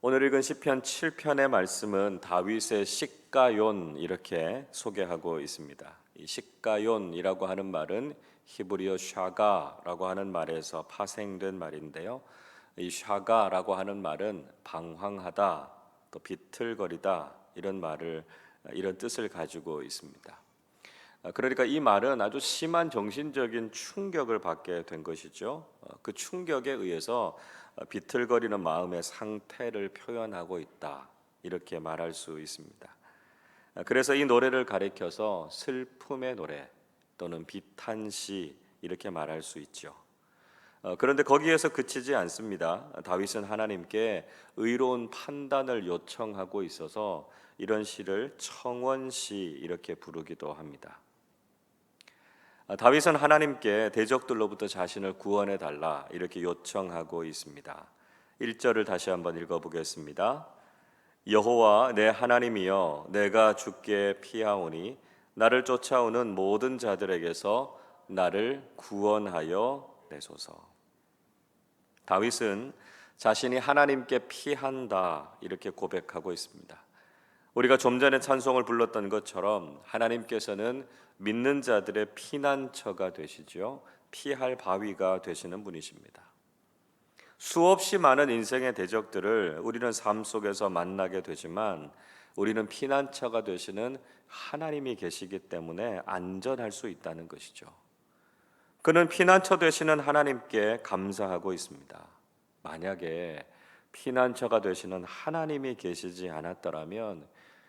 오늘 읽은 시편 7편의 말씀은 다윗의 식가yon 이렇게 소개하고 있습니다. 이 식가용이라고 하는 말은 히브리어 샤가라고 하는 말에서 파생된 말인데요. 이 샤가라고 하는 말은 방황하다, 또 비틀거리다 이런 뜻을 가지고 있습니다. 그러니까 이 말은 아주 심한 정신적인 충격을 받게 된 것이죠. 그 충격에 의해서 비틀거리는 마음의 상태를 표현하고 있다, 이렇게 말할 수 있습니다. 그래서 이 노래를 가리켜서 슬픔의 노래 또는 비탄시 이렇게 말할 수 있죠. 그런데 거기에서 그치지 않습니다. 다윗은 하나님께 의로운 판단을 요청하고 있어서 이런 시를 청원시 이렇게 부르기도 합니다. 다윗은 하나님께 대적들로부터 자신을 구원해 달라 이렇게 요청하고 있습니다. 1절을 다시 한번 읽어보겠습니다. 여호와 내 하나님이여, 내가 주께 피하오니 나를 쫓아오는 모든 자들에게서 나를 구원하여 내소서. 다윗은 자신이 하나님께 피한다 이렇게 고백하고 있습니다. 우리가 좀 전에 찬송을 불렀던 것처럼 하나님께서는 믿는 자들의 피난처가 되시죠. 피할 바위가 되시는 분이십니다. 수없이 많은 인생의 대적들을 우리는 삶 속에서 만나게 되지만 우리는 피난처가 되시는 하나님이 계시기 때문에 안전할 수 있다는 것이죠. 그는 피난처 되시는 하나님께 감사하고 있습니다. 만약에 피난처가 되시는 하나님이 계시지 않았더라면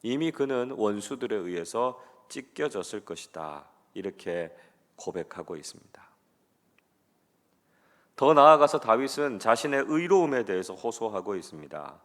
이미 그는 원수들에 의해서 찢겨졌을 것이다, 이렇게 고백하고 있습니다. 더 나아가서 다윗은 자신의 의로움에 대해서 호소하고 있습니다.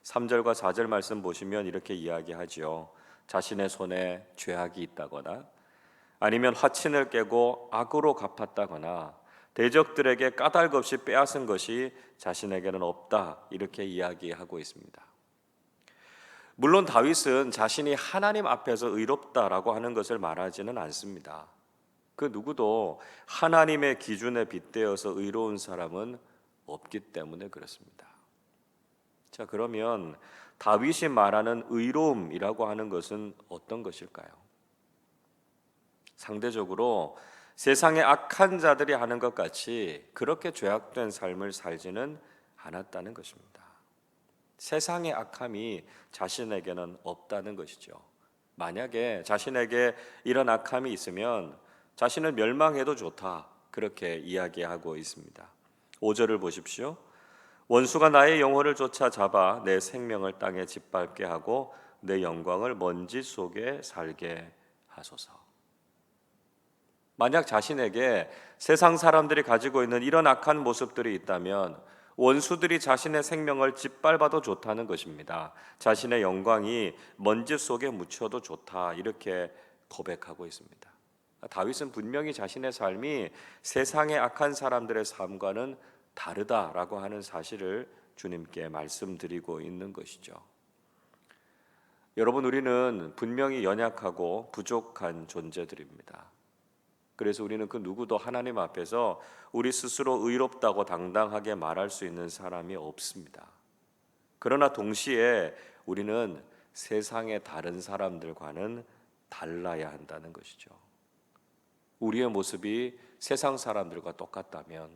3절과 4절 말씀 보시면 이렇게 이야기하지요. 자신의 손에 죄악이 있다거나 아니면 화친을 깨고 악으로 갚았다거나 대적들에게 까닭 없이 빼앗은 것이 자신에게는 없다, 이렇게 이야기하고 있습니다. 물론 다윗은 자신이 하나님 앞에서 의롭다라고 하는 것을 말하지는 않습니다. 그 누구도 하나님의 기준에 빗대어서 의로운 사람은 없기 때문에 그렇습니다. 자, 그러면 다윗이 말하는 의로움이라고 하는 것은 어떤 것일까요? 상대적으로 세상의 악한 자들이 하는 것 같이 그렇게 죄악된 삶을 살지는 않았다는 것입니다. 세상의 악함이 자신에게는 없다는 것이죠. 만약에 자신에게 이런 악함이 있으면 자신을 멸망해도 좋다, 그렇게 이야기하고 있습니다. 5절을 보십시오. 원수가 나의 영혼을 쫓아 잡아 내 생명을 땅에 짓밟게 하고 내 영광을 먼지 속에 살게 하소서. 만약 자신에게 세상 사람들이 가지고 있는 이런 악한 모습들이 있다면 원수들이 자신의 생명을 짓밟아도 좋다는 것입니다. 자신의 영광이 먼지 속에 묻혀도 좋다, 이렇게 고백하고 있습니다. 다윗은 분명히 자신의 삶이 세상의 악한 사람들의 삶과는 다르다라고 하는 사실을 주님께 말씀드리고 있는 것이죠. 여러분, 우리는 분명히 연약하고 부족한 존재들입니다. 그래서 우리는 그 누구도 하나님 앞에서 우리 스스로 의롭다고 당당하게 말할 수 있는 사람이 없습니다. 그러나 동시에 우리는 세상의 다른 사람들과는 달라야 한다는 것이죠. 우리의 모습이 세상 사람들과 똑같다면,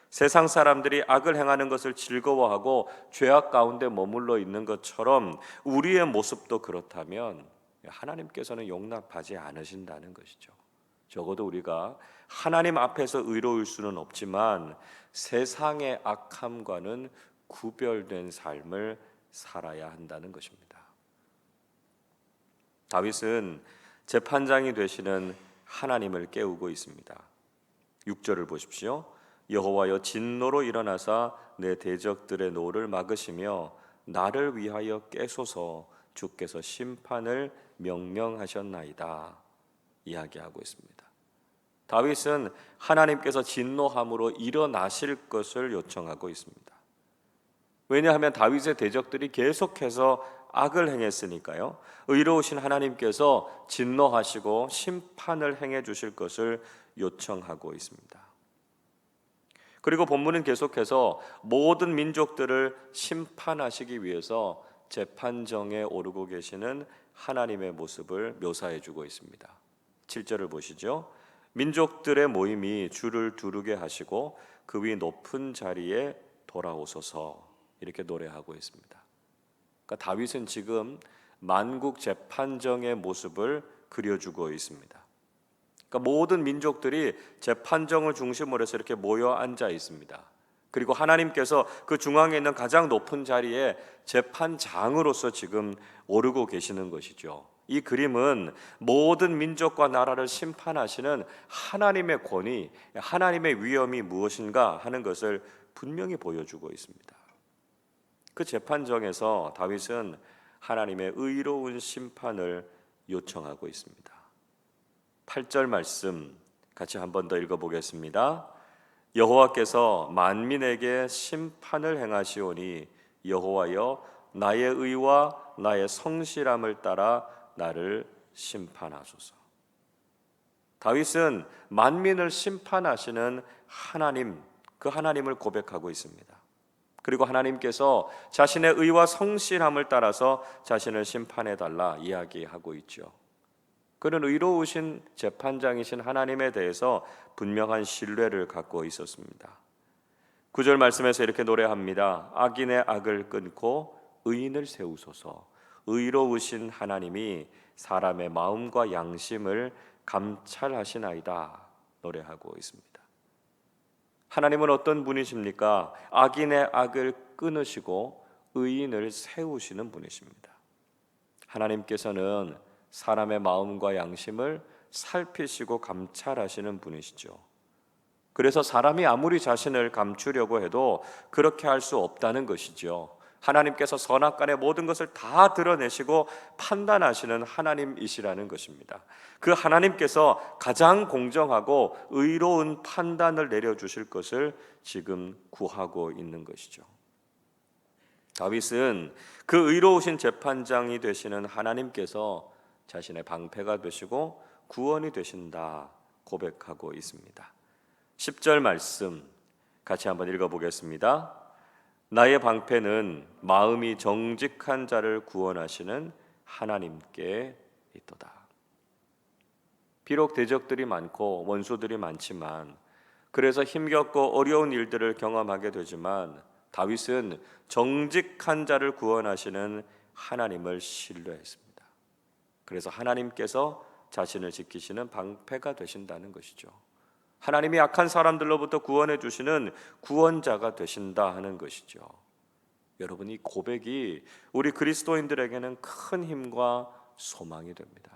세상 사람들이 악을 행하는 것을 즐거워하고 죄악 가운데 머물러 있는 것처럼 우리의 모습도 그렇다면 하나님께서는 용납하지 않으신다는 것이죠. 적어도 우리가 하나님 앞에서 의로울 수는 없지만 세상의 악함과는 구별된 삶을 살아야 한다는 것입니다. 다윗은 재판장이 되시는 하나님을 깨우고 있습니다. 6절을 보십시오. 여호와여, 진노로 일어나사 내 대적들의 노를 막으시며 나를 위하여 깨소서. 주께서 심판을 명령하셨나이다, 이야기하고 있습니다. 다윗은 하나님께서 진노함으로 일어나실 것을 요청하고 있습니다. 왜냐하면 다윗의 대적들이 계속해서 악을 행했으니까요. 의로우신 하나님께서 진노하시고 심판을 행해 주실 것을 요청하고 있습니다. 그리고 본문은 계속해서 모든 민족들을 심판하시기 위해서 재판정에 오르고 계시는 하나님의 모습을 묘사해 주고 있습니다. 7절을 보시죠. 민족들의 모임이 주를 두르게 하시고 그 위 높은 자리에 돌아오소서, 이렇게 노래하고 있습니다. 그러니까 다윗은 지금 만국 재판정의 모습을 그려주고 있습니다. 그러니까 모든 민족들이 재판정을 중심으로 해서 이렇게 모여 앉아 있습니다. 그리고 하나님께서 그 중앙에 있는 가장 높은 자리에 재판장으로서 지금 오르고 계시는 것이죠. 이 그림은 모든 민족과 나라를 심판하시는 하나님의 권위, 하나님의 위엄이 무엇인가 하는 것을 분명히 보여주고 있습니다. 그 재판정에서 다윗은 하나님의 의로운 심판을 요청하고 있습니다. 8절 말씀 같이 한 번 더 읽어보겠습니다. 여호와께서 만민에게 심판을 행하시오니 여호와여 나의 의와 나의 성실함을 따라 나를 심판하소서. 다윗은 만민을 심판하시는 하나님, 그 하나님을 고백하고 있습니다. 그리고 하나님께서 자신의 의와 성실함을 따라서 자신을 심판해 달라 이야기하고 있죠. 그는 의로우신 재판장이신 하나님에 대해서 분명한 신뢰를 갖고 있었습니다. 9절 말씀에서 이렇게 노래합니다. 악인의 악을 끊고 의인을 세우소서. 의로우신 하나님이 사람의 마음과 양심을 감찰하시나이다 노래하고 있습니다. 하나님은 어떤 분이십니까? 악인의 악을 끊으시고 의인을 세우시는 분이십니다. 하나님께서는 사람의 마음과 양심을 살피시고 감찰하시는 분이시죠. 그래서 사람이 아무리 자신을 감추려고 해도 그렇게 할 수 없다는 것이죠. 하나님께서 선악간의 모든 것을 다 드러내시고 판단하시는 하나님이시라는 것입니다. 그 하나님께서 가장 공정하고 의로운 판단을 내려주실 것을 지금 구하고 있는 것이죠. 다윗은 그 의로우신 재판장이 되시는 하나님께서 자신의 방패가 되시고 구원이 되신다 고백하고 있습니다. 10절 말씀 같이 한번 읽어보겠습니다. 나의 방패는 마음이 정직한 자를 구원하시는 하나님께 있도다. 비록 대적들이 많고 원수들이 많지만, 그래서 힘겹고 어려운 일들을 경험하게 되지만 다윗은 정직한 자를 구원하시는 하나님을 신뢰했습니다. 그래서 하나님께서 자신을 지키시는 방패가 되신다는 것이죠. 하나님이 악한 사람들로부터 구원해 주시는 구원자가 되신다 하는 것이죠. 여러분, 이 고백이 우리 그리스도인들에게는 큰 힘과 소망이 됩니다.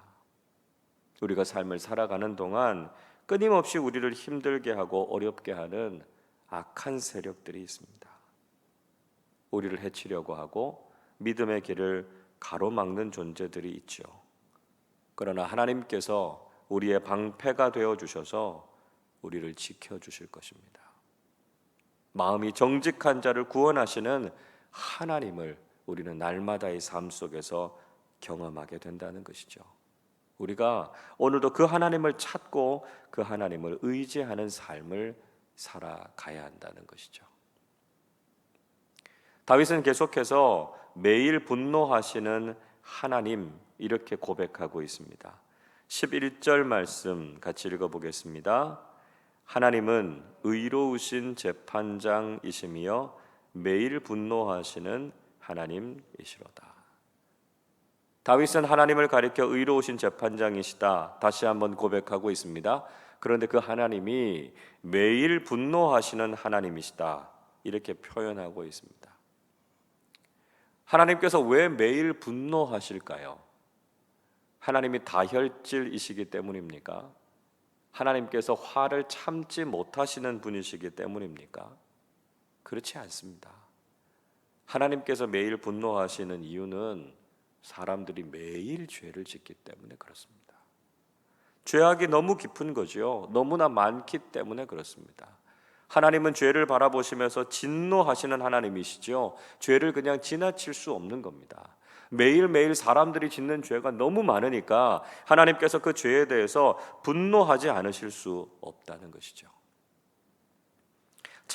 우리가 삶을 살아가는 동안 끊임없이 우리를 힘들게 하고 어렵게 하는 악한 세력들이 있습니다. 우리를 해치려고 하고 믿음의 길을 가로막는 존재들이 있죠. 그러나 하나님께서 우리의 방패가 되어 주셔서 우리를 지켜주실 것입니다. 마음이 정직한 자를 구원하시는 하나님을 우리는 날마다의 삶 속에서 경험하게 된다는 것이죠. 우리가 오늘도 그 하나님을 찾고 그 하나님을 의지하는 삶을 살아가야 한다는 것이죠. 다윗은 계속해서 매일 분노하시는 하나님, 이렇게 고백하고 있습니다. 11절 말씀 같이 읽어보겠습니다. 하나님은 의로우신 재판장이시며 매일 분노하시는 하나님이시로다. 다윗은 하나님을 가리켜 의로우신 재판장이시다 다시 한번 고백하고 있습니다. 그런데 그 하나님이 매일 분노하시는 하나님이시다 이렇게 표현하고 있습니다. 하나님께서 왜 매일 분노하실까요? 하나님이 다혈질이시기 때문입니까? 하나님께서 화를 참지 못하시는 분이시기 때문입니까? 그렇지 않습니다. 하나님께서 매일 분노하시는 이유는 사람들이 매일 죄를 짓기 때문에 그렇습니다. 죄악이 너무 깊은 거죠. 너무나 많기 때문에 그렇습니다. 하나님은 죄를 바라보시면서 진노하시는 하나님이시죠. 죄를 그냥 지나칠 수 없는 겁니다. 매일매일 사람들이 짓는 죄가 너무 많으니까 하나님께서 그 죄에 대해서 분노하지 않으실 수 없다는 것이죠.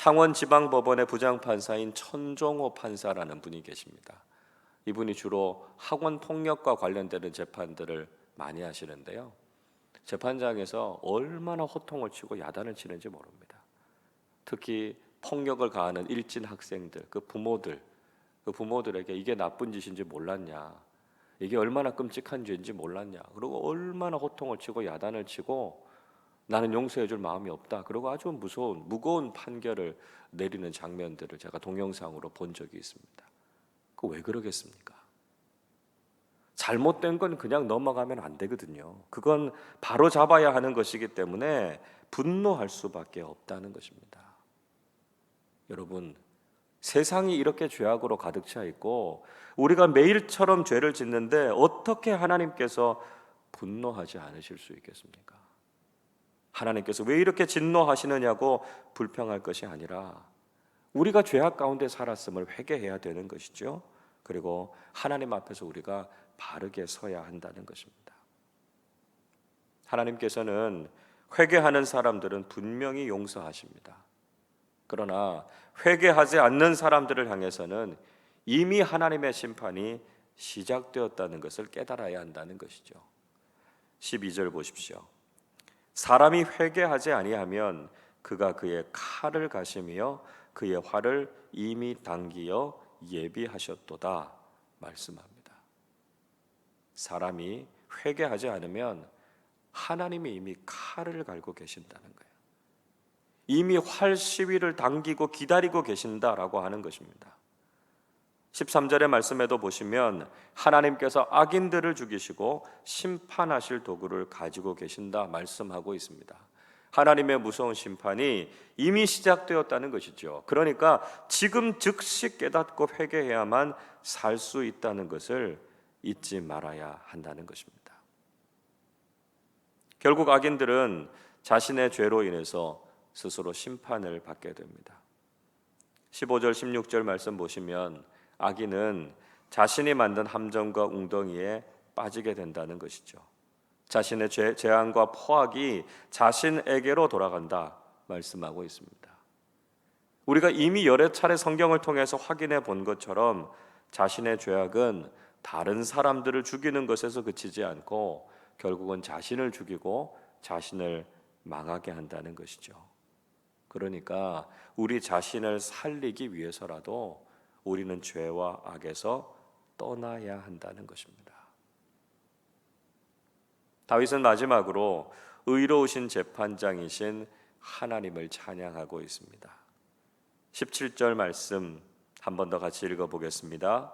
창원지방법원의 부장판사인 천종호 판사라는 분이 계십니다. 이분이 주로 학원 폭력과 관련되는 재판들을 많이 하시는데요. 재판장에서 얼마나 호통을 치고 야단을 치는지 모릅니다. 특히 폭력을 가하는 일진 학생들, 그 부모들에게 이게 나쁜 짓인지 몰랐냐, 이게 얼마나 끔찍한 죄인지 몰랐냐, 그리고 얼마나 호통을 치고 야단을 치고 나는 용서해 줄 마음이 없다, 그리고 아주 무거운 판결을 내리는 장면들을 제가 동영상으로 본 적이 있습니다. 그 왜 그러겠습니까? 잘못된 건 그냥 넘어가면 안 되거든요. 그건 바로 잡아야 하는 것이기 때문에 분노할 수밖에 없다는 것입니다. 여러분, 세상이 이렇게 죄악으로 가득 차 있고 우리가 매일처럼 죄를 짓는데 어떻게 하나님께서 분노하지 않으실 수 있겠습니까? 하나님께서 왜 이렇게 진노하시느냐고 불평할 것이 아니라 우리가 죄악 가운데 살았음을 회개해야 되는 것이죠. 그리고 하나님 앞에서 우리가 바르게 서야 한다는 것입니다. 하나님께서는 회개하는 사람들은 분명히 용서하십니다. 그러나 회개하지 않는 사람들을 향해서는 이미 하나님의 심판이 시작되었다는 것을 깨달아야 한다는 것이죠. 12절 보십시오. 사람이 회개하지 아니하면 그가 그의 칼을 가시며 그의 활을 이미 당기어 예비하셨도다 말씀합니다. 사람이 회개하지 않으면 하나님이 이미 칼을 갈고 계신다는 거예요. 이미 활 시위를 당기고 기다리고 계신다라고 하는 것입니다. 13절의 말씀에도 보시면 하나님께서 악인들을 죽이시고 심판하실 도구를 가지고 계신다 말씀하고 있습니다. 하나님의 무서운 심판이 이미 시작되었다는 것이죠. 그러니까 지금 즉시 깨닫고 회개해야만 살 수 있다는 것을 잊지 말아야 한다는 것입니다. 결국 악인들은 자신의 죄로 인해서 스스로 심판을 받게 됩니다. 15절 16절 말씀 보시면 악인은 자신이 만든 함정과 웅덩이에 빠지게 된다는 것이죠. 자신의 재앙과 포악이 자신에게로 돌아간다 말씀하고 있습니다. 우리가 이미 여러 차례 성경을 통해서 확인해 본 것처럼 자신의 죄악은 다른 사람들을 죽이는 것에서 그치지 않고 결국은 자신을 죽이고 자신을 망하게 한다는 것이죠. 그러니까 우리 자신을 살리기 위해서라도 우리는 죄와 악에서 떠나야 한다는 것입니다. 다윗은 마지막으로 의로우신 재판장이신 하나님을 찬양하고 있습니다. 17절 말씀 한 번 더 같이 읽어보겠습니다.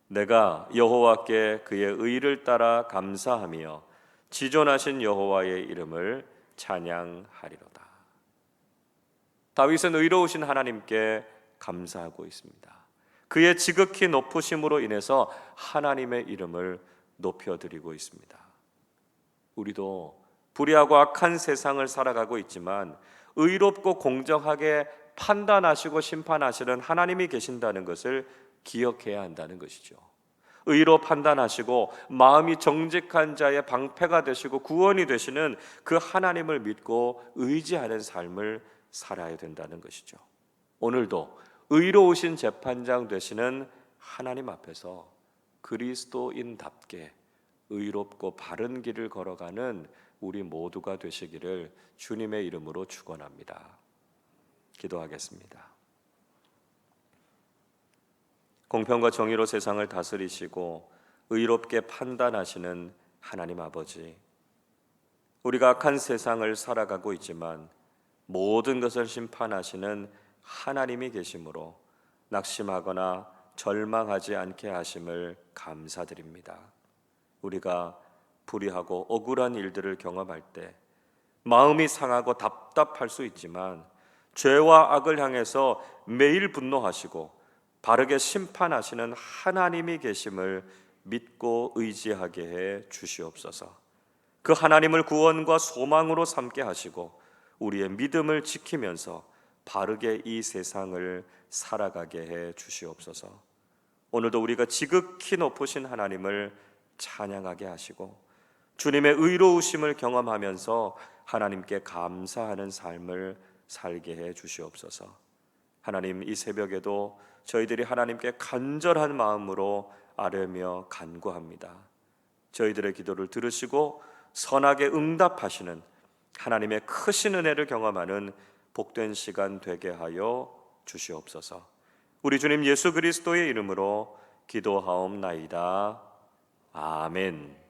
내가 여호와께 그의 의를 따라 감사하며 지존하신 여호와의 이름을 찬양하리로다. 다윗은 의로우신 하나님께 감사하고 있습니다. 그의 지극히 높으심으로 인해서 하나님의 이름을 높여드리고 있습니다. 우리도 불의하고 악한 세상을 살아가고 있지만 의롭고 공정하게 판단하시고 심판하시는 하나님이 계신다는 것을 기억해야 한다는 것이죠. 의로 판단하시고 마음이 정직한 자의 방패가 되시고 구원이 되시는 그 하나님을 믿고 의지하는 삶을 살아야 된다는 것이죠. 오늘도 의로우신 재판장 되시는 하나님 앞에서 그리스도인답게 의롭고 바른 길을 걸어가는 우리 모두가 되시기를 주님의 이름으로 축원합니다. 기도하겠습니다. 공평과 정의로 세상을 다스리시고 의롭게 판단하시는 하나님 아버지, 우리가 악한 세상을 살아가고 있지만 모든 것을 심판하시는 하나님이 계심으로 낙심하거나 절망하지 않게 하심을 감사드립니다. 우리가 불의하고 억울한 일들을 경험할 때 마음이 상하고 답답할 수 있지만 죄와 악을 향해서 매일 분노하시고 바르게 심판하시는 하나님이 계심을 믿고 의지하게 해 주시옵소서. 그 하나님을 구원과 소망으로 삼게 하시고 우리의 믿음을 지키면서 바르게 이 세상을 살아가게 해 주시옵소서. 오늘도 우리가 지극히 높으신 하나님을 찬양하게 하시고 주님의 의로우심을 경험하면서 하나님께 감사하는 삶을 살게 해 주시옵소서. 하나님, 이 새벽에도 저희들이 하나님께 간절한 마음으로 아뢰며 간구합니다. 저희들의 기도를 들으시고 선하게 응답하시는 하나님의 크신 은혜를 경험하는 복된 시간 되게 하여 주시옵소서. 우리 주님 예수 그리스도의 이름으로 기도하옵나이다. 아멘.